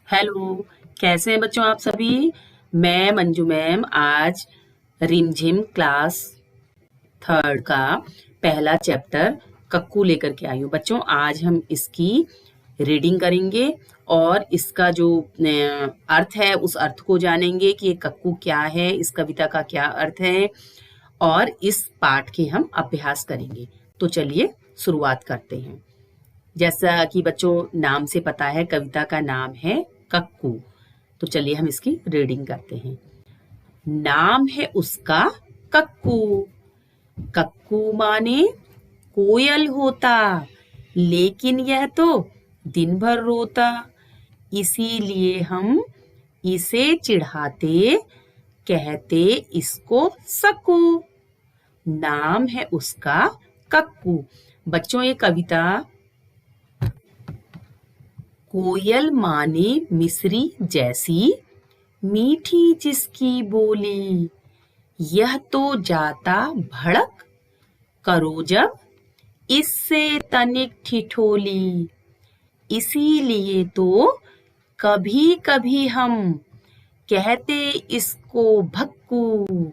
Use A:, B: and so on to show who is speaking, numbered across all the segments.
A: Hello. कैसे हैं बच्चों आप सभी। मैं मंजू मैम आज रिमझिम क्लास थर्ड का पहला चैप्टर कक्कू लेकर के आई हूँ। बच्चों आज हम इसकी रीडिंग करेंगे और इसका जो अर्थ है उस अर्थ को जानेंगे कि ये कक्कू क्या है, इस कविता का क्या अर्थ है और इस पाठ के हम अभ्यास करेंगे। तो चलिए शुरुआत करते हैं। जैसा कि बच्चों नाम से पता है, कविता का नाम है कक्कू। तो चलिए हम इसकी रीडिंग करते हैं। नाम है उसका कक्कू। कक्कू माने कोयल होता, लेकिन यह तो दिन भर रोता। इसीलिए हम इसे चिढ़ाते, कहते इसको सक्कू। नाम है उसका कक्कू। बच्चों ये कविता कोयल माने मिस्री जैसी, मीठी जिसकी बोली। यह तो जाता भड़क, करो जब इससे तनिक ठिठोली। इसीलिए तो कभी कभी हम कहते इसको भक्कू।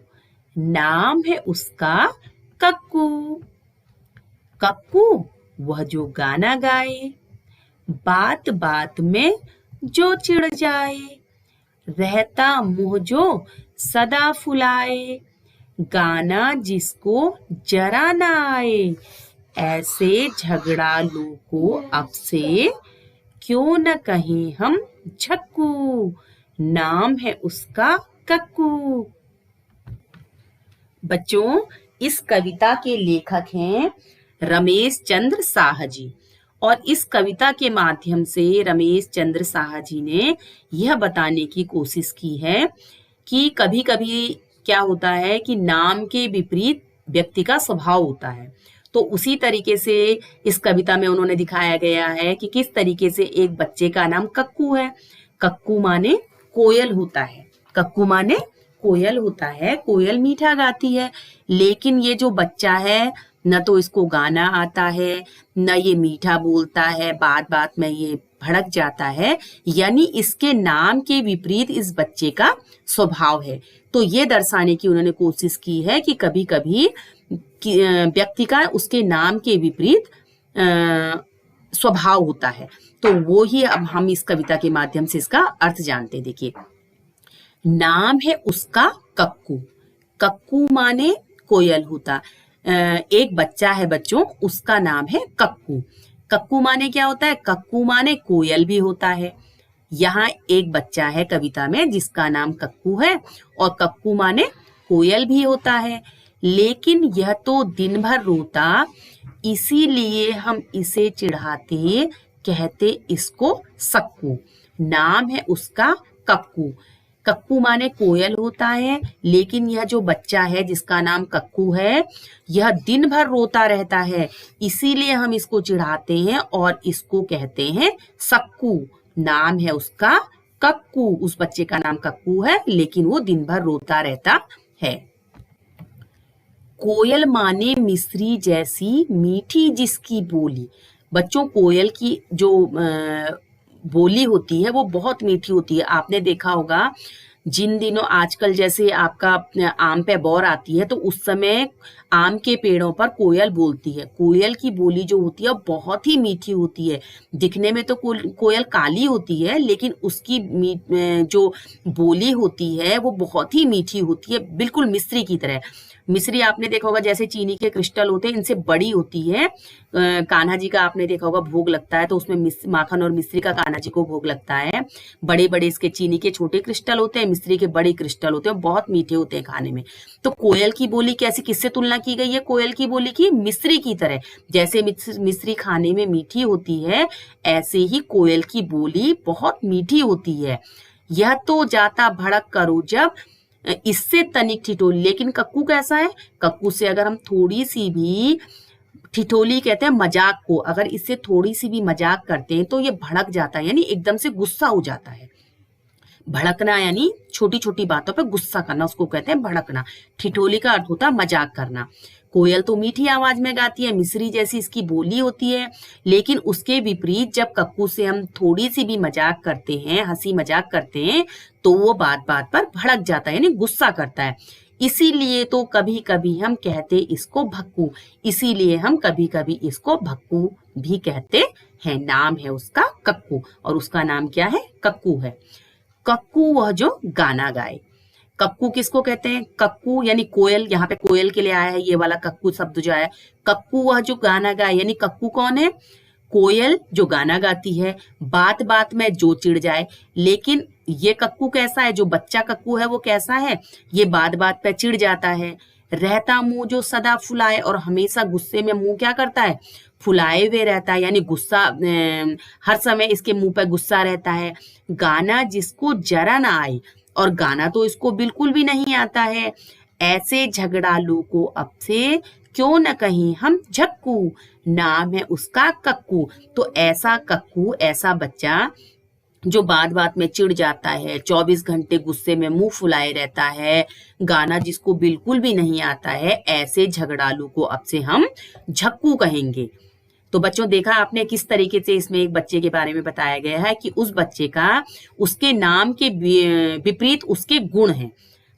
A: नाम है उसका कक्कू। कक्कू वह जो गाना गाए, बात बात में जो चिढ़ जाए। रहता मुंह जो सदा फुलाए, गाना जिसको जरा ना आए। ऐसे झगड़ालू को अब से क्यों न कहें हम झक्कू। नाम है उसका कक्कू। बच्चों इस कविता के लेखक हैं रमेश चंद्र साह जी। और इस कविता के माध्यम से रमेश चंद्र साहा जी ने यह बताने की कोशिश की है कि कभी कभी क्या होता है कि नाम के विपरीत व्यक्ति का स्वभाव होता है। तो उसी तरीके से इस कविता में उन्होंने दिखाया गया है कि किस तरीके से एक बच्चे का नाम कक्कू है। कक्कू माने कोयल होता है। कक्कू माने कोयल होता है, कोयल मीठा गाती है। लेकिन ये जो बच्चा है न तो इसको गाना आता है, न ये मीठा बोलता है, बात बात में ये भड़क जाता है। यानी इसके नाम के विपरीत इस बच्चे का स्वभाव है। तो ये दर्शाने की उन्होंने कोशिश की है कि कभी कभी व्यक्ति का उसके नाम के विपरीत स्वभाव होता है। तो वो ही अब हम इस कविता के माध्यम से इसका अर्थ जानते हैं। देखिए, नाम है उसका कक्कू। कक्कू माने कोयल होता। एक बच्चा है बच्चों, उसका नाम है कक्कू। कक्कू माने क्या होता है? कक्कू माने कोयल भी होता है। यहाँ एक बच्चा है कविता में जिसका नाम कक्कू है और कक्कू माने कोयल भी होता है। लेकिन यह तो दिन भर रोता, इसीलिए हम इसे चिढ़ाते, कहते इसको सक्कू। नाम है उसका कक्कू। कक्कू माने कोयल होता है, लेकिन यह जो बच्चा है जिसका नाम कक्कू है, यह दिन भर रोता रहता है। इसीलिए हम इसको चिढ़ाते हैं और इसको कहते हैं सक्कू। नाम है उसका कक्कू। उस बच्चे का नाम कक्कू है, लेकिन वो दिन भर रोता रहता है। कोयल माने मिस्री जैसी, मीठी जिसकी बोली। बच्चों कोयल की जो बोली होती है वो बहुत मीठी होती है। आपने देखा होगा जिन दिनों आजकल जैसे आपका आम पे बौर आती है तो उस समय आम के पेड़ों पर कोयल बोलती है। कोयल की बोली जो होती है बहुत ही मीठी होती है। दिखने में तो कोयल काली होती है, लेकिन उसकी जो बोली होती है वो बहुत ही मीठी होती है, बिल्कुल मिस्री की तरह। मिस्री आपने देखा होगा जैसे चीनी के क्रिस्टल होते हैं, इनसे बड़ी होती है। कान्हा जी का आपने देखा होगा भोग लगता है तो उसमें माखन और मिस्री का कान्हा जी को भोग लगता है। बड़े बड़े इसके चीनी के छोटे क्रिस्टल होते हैं, मिस्री के बड़े क्रिस्टल होते हैं, बहुत मीठे होते हैं खाने में। तो कोयल की बोली कैसे, किससे तुलना की गई है कोयल की बोली की? मिस्री की तरह। जैसे मिस्री खाने में मीठी होती है, ऐसे ही कोयल की बोली बहुत मीठी होती है। यह तो जाता भड़क करो जब इससे तनिक ठिठोली। लेकिन कक्कू कैसा है? कक्कू से अगर हम थोड़ी सी भी, ठिठोली कहते हैं मजाक को, अगर इससे थोड़ी सी भी मजाक करते हैं तो ये भड़क जाता है, यानी एकदम से गुस्सा हो जाता है। भड़कना यानी छोटी छोटी बातों पे गुस्सा करना, उसको कहते हैं भड़कना। ठिठोली का अर्थ होता है मजाक करना। कोयल तो मीठी आवाज में गाती है, मिस्री जैसी इसकी बोली होती है, लेकिन उसके विपरीत जब कक्कू से हम थोड़ी सी भी मजाक करते हैं, हंसी मजाक करते हैं, तो वो बात बात पर भड़क जाता है, यानी गुस्सा करता है। इसीलिए तो कभी कभी हम कहते इसको भक्कू, इसीलिए हम कभी कभी इसको भक्कू भी कहते हैं। नाम है उसका कक्कू, और उसका नाम क्या है? कक्कू है। कक्कू वह जो गाना गाए। कक्कू किसको कहते हैं? कक्कू यानी कोयल, यहाँ पे कोयल के लिए आया है ये वाला कक्कू शब्द जो आया है। कक्कू वह जो गाना गाए, यानी कक्कू कौन है? कोयल जो गाना गाती है, बात बात में जो चिढ़ जाए। लेकिन ये कक्कू कैसा है? जो बच्चा कक्कू है वो कैसा है? ये बात बात पे चिढ़ जाता है। रहता मुंह जो सदा फुलाए, और हमेशा गुस्से में मुंह क्या करता है? फुलाए हुए रहता है, यानी गुस्सा हर समय इसके मुंह पे गुस्सा रहता है। गाना जिसको जरा ना आए, और गाना तो इसको बिल्कुल भी नहीं आता है। ऐसे झगड़ालू को अब से क्यों न कहीं हम झक्कू, नाम है उसका कक्कू। तो ऐसा कक्कू, ऐसा बच्चा जो बात बात में चिढ़ जाता है, 24 घंटे गुस्से में मुंह फुलाए रहता है, गाना जिसको बिल्कुल भी नहीं आता है, ऐसे झगड़ालू को अब से हम झक्कू कहेंगे। तो बच्चों देखा आपने किस तरीके से इसमें एक बच्चे के बारे में बताया गया है कि उस बच्चे का उसके नाम के विपरीत उसके गुण हैं।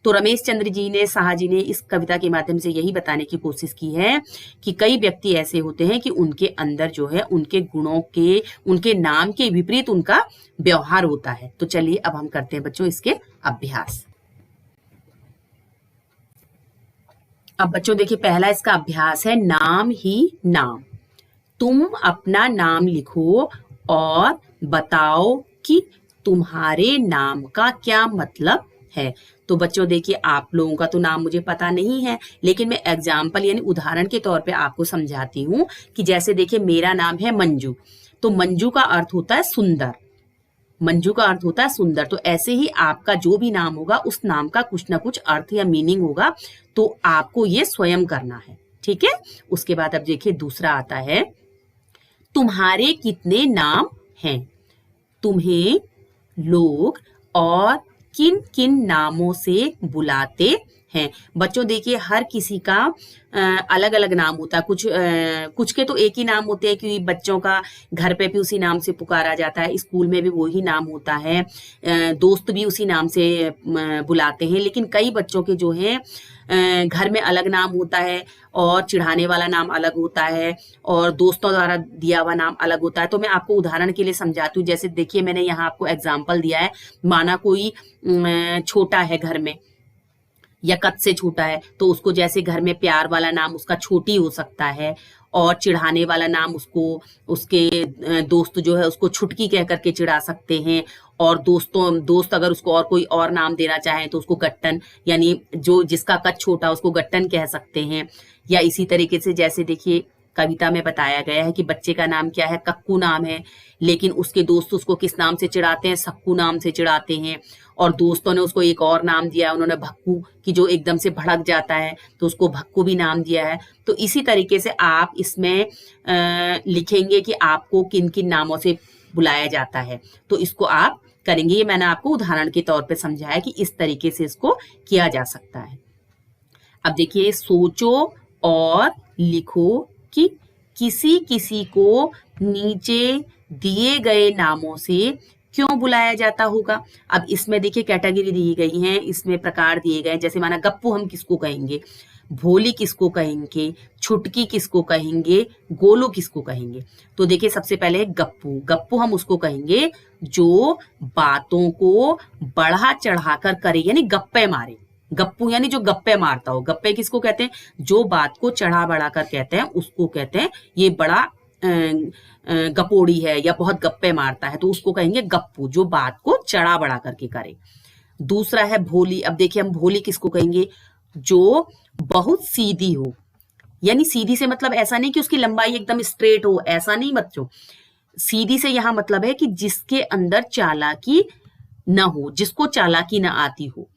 A: तो रमेश चंद्र जी ने, साहा जी ने इस कविता के माध्यम से यही बताने की कोशिश की है कि कई व्यक्ति ऐसे होते हैं कि उनके अंदर जो है उनके गुणों के, उनके नाम के विपरीत उनका व्यवहार होता है। तो चलिए अब हम करते हैं बच्चों इसके अभ्यास। अब बच्चों देखिए पहला इसका अभ्यास है नाम ही नाम। तुम अपना नाम लिखो और बताओ कि तुम्हारे नाम का क्या मतलब है। तो बच्चों देखिए आप लोगों का तो नाम मुझे पता नहीं है, लेकिन मैं एग्जाम्पल यानी उदाहरण के तौर पे आपको समझाती हूँ कि जैसे देखिए मेरा नाम है मंजू, तो मंजू का अर्थ होता है सुंदर। मंजू का अर्थ होता है सुंदर। तो ऐसे ही आपका जो भी नाम होगा उस नाम का कुछ ना कुछ अर्थ या मीनिंग होगा, तो आपको ये स्वयं करना है। ठीक है। उसके बाद अब देखिए दूसरा आता है तुम्हारे कितने नाम हैं। तुम्हें लोग और किन किन नामों से बुलाते हैं। बच्चों देखिए हर किसी का अलग अलग नाम होता है। कुछ के तो एक ही नाम होते हैं कि बच्चों का घर पे भी उसी नाम से पुकारा जाता है, स्कूल में भी वही नाम होता है, दोस्त भी उसी नाम से बुलाते हैं। लेकिन कई बच्चों के जो है घर में अलग नाम होता है, और चिढ़ाने वाला नाम अलग होता है, और दोस्तों द्वारा दिया हुआ नाम अलग होता है। तो मैं आपको उदाहरण के लिए समझाती हूँ। जैसे देखिए मैंने यहाँ आपको एग्जाम्पल दिया है, माना कोई छोटा है घर में या कद से छोटा है, तो उसको जैसे घर में प्यार वाला नाम उसका छोटी हो सकता है, और चिढ़ाने वाला नाम उसको उसके दोस्त जो है उसको छुटकी कह करके चिढ़ा सकते हैं। और दोस्त अगर उसको और कोई और नाम देना चाहें तो उसको गट्टन, यानी जो जिसका कद छोटा उसको गट्टन कह सकते हैं। या इसी तरीके से जैसे देखिए कविता में बताया गया है कि बच्चे का नाम क्या है? कक्कू नाम है, लेकिन उसके दोस्त उसको किस नाम से चिढ़ाते हैं? सक्कू नाम से चिढ़ाते हैं। और दोस्तों ने उसको एक और नाम दिया, उन्होंने भक्कू, कि जो एकदम से भड़क जाता है तो उसको भक्कू भी नाम दिया है। तो इसी तरीके से आप इसमें लिखेंगे कि आपको किन किन नामों से बुलाया जाता है। तो इसको आप करेंगे। ये मैंने आपको उदाहरण के तौर पे समझाया कि इस तरीके से इसको किया जा सकता है। अब देखिए सोचो और लिखो कि किसी किसी को नीचे दिए गए नामों से क्यों बुलाया जाता होगा। अब इसमें देखिए कैटेगरी दी गई है, इसमें प्रकार दिए गए, जैसे माना गप्पू हम किसको कहेंगे, भोली किसको कहेंगे, छुटकी किसको कहेंगे, गोलू किसको कहेंगे। तो देखिए सबसे पहले गप्पू। गप्पू हम उसको कहेंगे जो बातों को बढ़ा चढ़ा कर करे, यानी गप्पे मारे। गप्पू यानी जो गप्पे मारता हो। गप्पे किसको कहते हैं? जो बात को चढ़ा बढ़ा कर कहते हैं उसको कहते हैं ये बड़ा गपोड़ी है या बहुत गप्पे मारता है, तो उसको कहेंगे गप्पू, जो बात को चढ़ा बढ़ा करके करे। दूसरा है भोली। अब देखिए हम भोली किसको कहेंगे? जो बहुत सीधी हो, यानी सीधी से मतलब ऐसा नहीं कि उसकी लंबाई एकदम स्ट्रेट हो, ऐसा नहीं बच्चों। सीधी से यहां मतलब है कि जिसके अंदर चालाकी न हो, जिसको चालाकी न आती हो,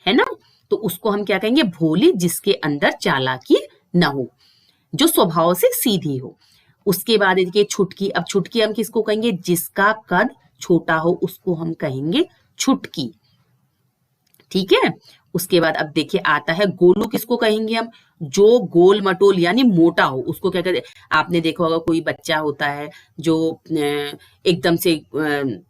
A: है ना। तो उसको हम क्या कहेंगे? भोली, जिसके अंदर चालाकी न हो, जो स्वभाव से सीधी हो। उसके बाद देखिए छुटकी। अब छुटकी हम किसको कहेंगे? जिसका कद छोटा हो उसको हम कहेंगे छुटकी। ठीक है। उसके बाद अब देखिए आता है गोलू, किसको कहेंगे हम? जो गोल मटोल यानी मोटा हो उसको क्या कहते हैं? आपने देखा होगा कोई बच्चा होता है जो एकदम से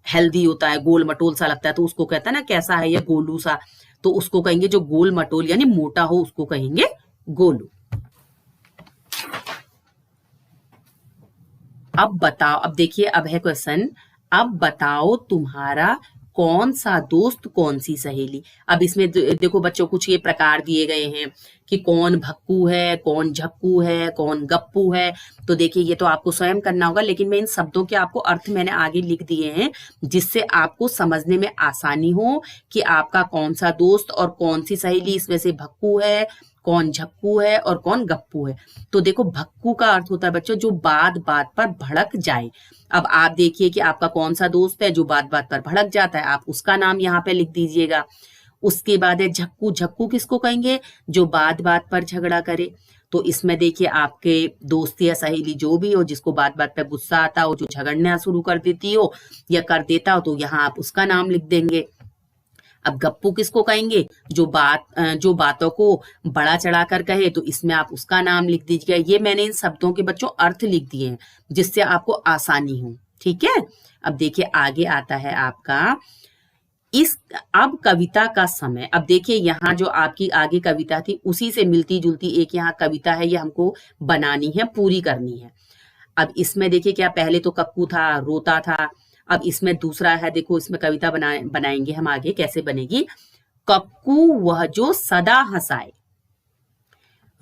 A: हेल्दी होता है, गोल मटोल सा लगता है, तो उसको कहता है ना कैसा है ये गोलू सा, तो उसको कहेंगे जो गोल मटोल यानी मोटा हो उसको कहेंगे गोलू। अब बताओ, अब देखिए अब है क्वेश्चन, अब बताओ तुम्हारा कौन सा दोस्त कौन सी सहेली। अब इसमें देखो बच्चों कुछ ये प्रकार दिए गए हैं कि कौन भक्कू है, कौन झक्कू है, कौन गप्पू है। तो देखिए ये तो आपको स्वयं करना होगा, लेकिन मैं इन शब्दों के आपको अर्थ मैंने आगे लिख दिए हैं जिससे आपको समझने में आसानी हो कि आपका कौन सा दोस्त और कौन सी सहेली इसमें से भक्कू है, कौन झक्कू है और कौन गप्पू है। तो देखो भक्कू का अर्थ होता है बच्चों जो बात बात पर भड़क जाए। अब आप देखिए कि आपका कौन सा दोस्त है जो बात बात पर भड़क जाता है, आप उसका नाम यहाँ पे लिख दीजिएगा। उसके बाद है झक्कू, झक्कू किसको कहेंगे? जो बात बात पर झगड़ा करे। तो इसमें देखिए आपके दोस्त या सहेली जो भी हो जिसको बात बात पर गुस्सा आता हो, जो झगड़ना शुरू कर देती हो या कर देता हो, तो यहाँ आप उसका नाम लिख देंगे। अब गप्पू किसको कहेंगे? जो बातों को बड़ा चढ़ा कर कहे, तो इसमें आप उसका नाम लिख दीजिएगा। ये मैंने इन शब्दों के बच्चों अर्थ लिख दिए हैं जिससे आपको आसानी हो, ठीक है। अब देखिए आगे आता है आपका इस अब कविता का समय। अब देखिए यहाँ जो आपकी आगे कविता थी उसी से मिलती जुलती एक यहाँ कविता है, ये हमको बनानी है, पूरी करनी है। अब इसमें देखिए क्या, पहले तो कक्कू था, रोता था। अब इसमें दूसरा है, देखो इसमें कविता बनाएंगे हम आगे, कैसे बनेगी? कक्कू वह जो सदा हंसाए,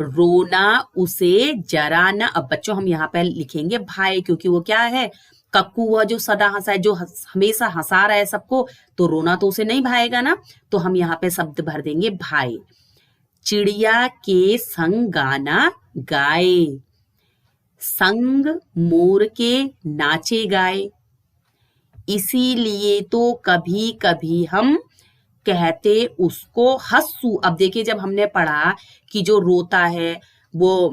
A: रोना उसे जरा न। अब बच्चों हम यहाँ पे लिखेंगे भाई, क्योंकि वो क्या है? कक्कू वह जो सदा हंसाए, जो हमेशा हंसा रहा है सबको, तो रोना तो उसे नहीं भाएगा ना, तो हम यहाँ पे शब्द भर देंगे भाई। चिड़िया के संग गाना गाए, संग मोर के नाचे गाए, इसीलिए तो कभी कभी हम कहते उसको हंसू। अब देखिए जब हमने पढ़ा कि जो रोता है वो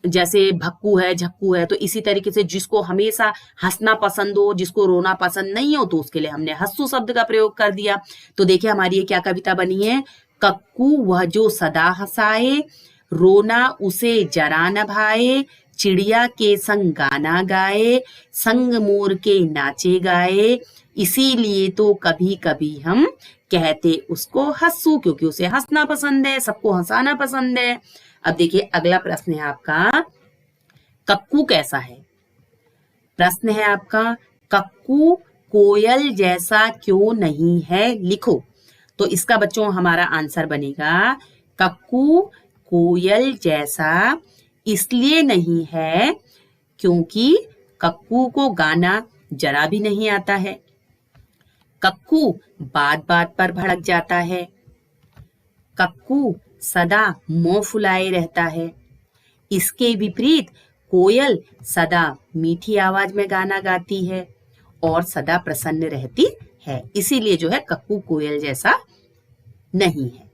A: जैसे भक्कू है, झक्कू है, तो इसी तरीके से जिसको हमेशा हंसना पसंद हो, जिसको रोना पसंद नहीं हो, तो उसके लिए हमने हंसू शब्द का प्रयोग कर दिया। तो देखिए हमारी ये क्या कविता बनी है? कक्कू वह जो सदा हंसाए, रोना उसे जरा न भाए, चिड़िया के संग गाना गाए, संग मोर के नाचे गाए, इसीलिए तो कभी कभी हम कहते उसको हंसू, क्योंकि उसे हंसना पसंद है, सबको हंसाना पसंद है। अब देखिए अगला प्रश्न है आपका, कक्कू कैसा है? प्रश्न है आपका, कक्कू कोयल जैसा क्यों नहीं है, लिखो। तो इसका बच्चों हमारा आंसर बनेगा, कक्कू कोयल जैसा इसलिए नहीं है क्योंकि कक्कू को गाना जरा भी नहीं आता है, कक्कू बात बात पर भड़क जाता है, कक्कू सदा मुंह फुलाए रहता है। इसके विपरीत कोयल सदा मीठी आवाज में गाना गाती है और सदा प्रसन्न रहती है, इसीलिए जो है कक्कू कोयल जैसा नहीं है।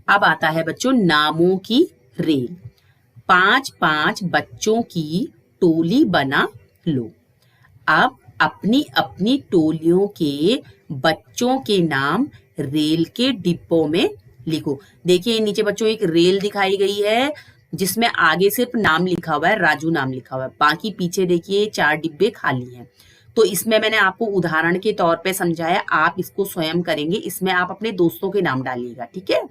A: अब आता है बच्चों नामों की रेल। 5-5 बच्चों की टोली बना लो। अब अपनी अपनी टोलियों के बच्चों के नाम रेल के डिब्बों में लिखो। देखिए नीचे बच्चों एक रेल दिखाई गई है जिसमें आगे सिर्फ नाम लिखा हुआ है, राजू नाम लिखा हुआ है, बाकी पीछे देखिए 4 डिब्बे खाली हैं। तो इसमें मैंने आपको उदाहरण के तौर पे समझाया, आप इसको स्वयं करेंगे, इसमें आप अपने दोस्तों के नाम डालिएगा, ठीक है।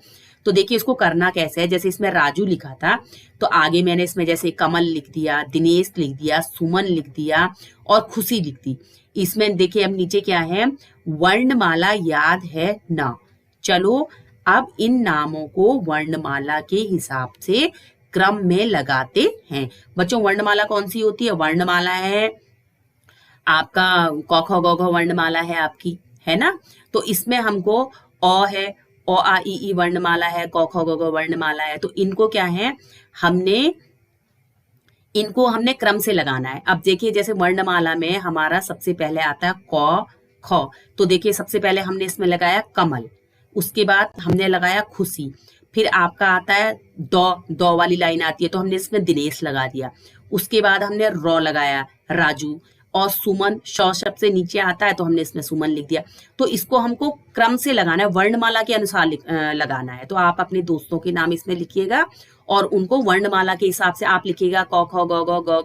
A: तो देखिए इसको करना कैसे है, जैसे इसमें राजू लिखा था तो आगे मैंने इसमें जैसे कमल लिख दिया, दिनेश लिख दिया, सुमन लिख दिया और खुशी लिख दी। इसमें देखिए अब नीचे क्या है, वर्णमाला याद है ना। चलो अब इन नामों को वर्णमाला के हिसाब से क्रम में लगाते हैं। बच्चों वर्णमाला कौन सी होती है? वर्णमाला है आपका क ख ग घ वर्णमाला है आपकी, है ना। तो इसमें हमको अ है, अ आ इ ई वर्णमाला है, क ख ग घ वर्णमाला है, तो इनको क्या है, इनको हमने क्रम से लगाना है। अब देखिए जैसे वर्णमाला में हमारा सबसे पहले आता है क ख, तो देखिए सबसे पहले हमने इसमें लगाया कमल, उसके बाद हमने लगाया खुशी, फिर आपका आता है दो वाली लाइन आती है तो हमने इसमें दिनेश लगा दिया, उसके बाद हमने र लगाया राजू, और सुमन श शब्द से नीचे आता है तो हमने इसमें सुमन लिख दिया। तो इसको हमको क्रम से लगाना है, वर्णमाला के अनुसार लगाना है। तो आप अपने दोस्तों के नाम इसमें लिखिएगा और उनको वर्णमाला के हिसाब से आप लिखिएगा, क ख ग घ ग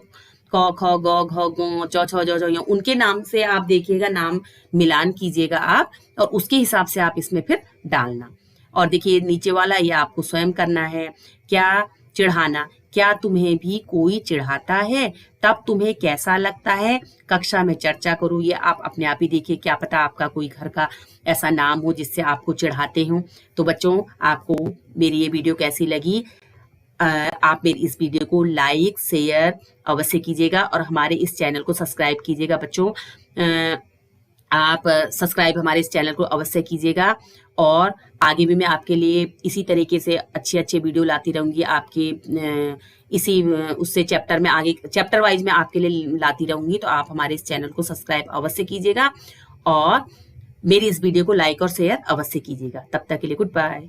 A: क ख ग घ ग च छ ज झ ञ, उनके नाम से आप देखिएगा, नाम मिलान कीजिएगा आप और उसके हिसाब से आप इसमें फिर डालना। और देखिए नीचे वाला ये आपको स्वयं करना है। क्या चिढ़ाना, क्या तुम्हें भी कोई चिढ़ाता है, तब तुम्हें कैसा लगता है, कक्षा में चर्चा करो। ये आप अपने आप ही देखिए, क्या पता आपका कोई घर का ऐसा नाम हो जिससे आपको चिढ़ाते हो। तो बच्चों, आपको मेरी ये वीडियो कैसी लगी? आप मेरी इस वीडियो को लाइक शेयर अवश्य कीजिएगा और हमारे इस चैनल को सब्सक्राइब कीजिएगा। बच्चों, आप सब्सक्राइब हमारे इस चैनल को अवश्य कीजिएगा और आगे भी मैं आपके लिए इसी तरीके से अच्छे वीडियो लाती रहूंगी। आपके इसी उससे चैप्टर में आगे चैप्टर वाइज मैं आपके लिए लाती रहूंगी। तो आप हमारे इस चैनल को सब्सक्राइब अवश्य कीजिएगा और मेरी इस वीडियो को लाइक और शेयर अवश्य कीजिएगा। तब तक के लिए गुड बाय।